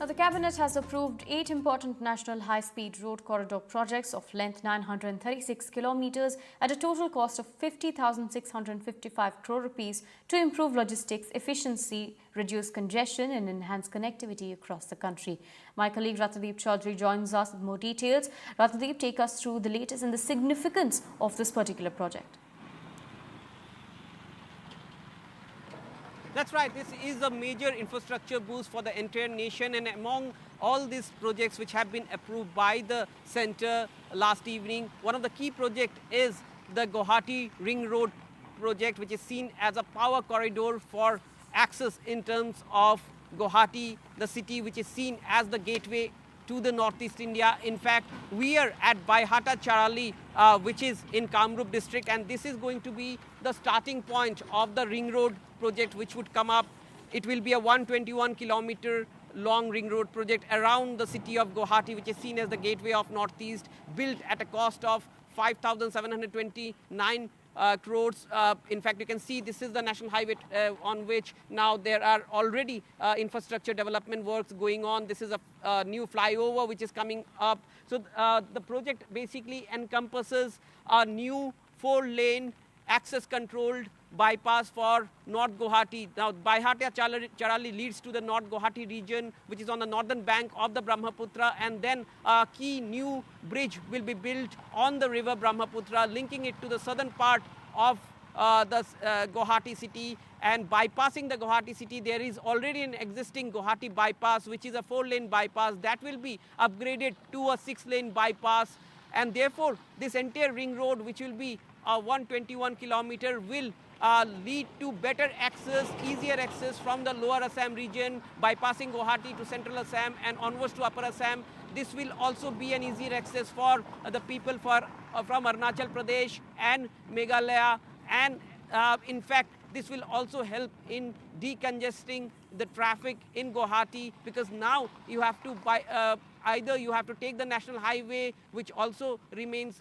Now, the Cabinet has approved 8 important national high-speed road corridor projects of length 936 kilometers at a total cost of 50,655 crore rupees to improve logistics efficiency, reduce congestion and enhance connectivity across the country. My colleague Ratnadeep Chaudhary joins us with more details. Ratnadeep, take us through the latest and the significance of this particular project. That's right. This is a major infrastructure boost for the entire nation, and among all these projects which have been approved by the centre last evening, one of the key projects is the Guwahati Ring Road project, which is seen as a power corridor for access in terms of Guwahati, the city which is seen as the gateway to the Northeast India. In fact, we are at Baihata Charali, which is in Kamrup district, and this is going to be the starting point of the ring road project which would come up. It will be a 121-kilometer long ring road project around the city of Guwahati, which is seen as the gateway of Northeast, built at a cost of 5,729 crores. In fact, you can see this is the national highway on which now there are already infrastructure development works going on. This is a new flyover which is coming up. So the project basically encompasses a new 4-lane access controlled bypass for North Guwahati. Now, Baihata Charali leads to the North Guwahati region, which is on the northern bank of the Brahmaputra, and then a key new bridge will be built on the river Brahmaputra, linking it to the southern part of the Guwahati city. And bypassing the Guwahati city, there is already an existing Guwahati bypass, which is a 4-lane bypass that will be upgraded to a 6-lane bypass. And therefore, this entire ring road, which will be a 121-kilometer, will lead to better access, easier access from the lower Assam region, bypassing Guwahati to central Assam and onwards to upper Assam. This will also be an easier access for the people from Arunachal Pradesh and Meghalaya. And in fact, this will also help in decongesting the traffic in Guwahati, because now you have to either you have to take the national highway, which also remains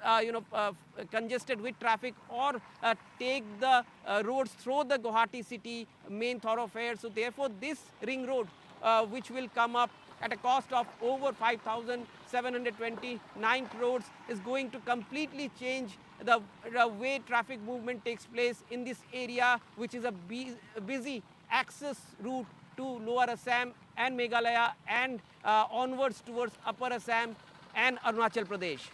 congested with traffic, or take the roads through the Guwahati city main thoroughfare. So therefore, this ring road, which will come up at a cost of over 5,729 crores, is going to completely change the way traffic movement takes place in this area, which is a busy access route to lower Assam and Meghalaya and onwards towards upper Assam and Arunachal Pradesh.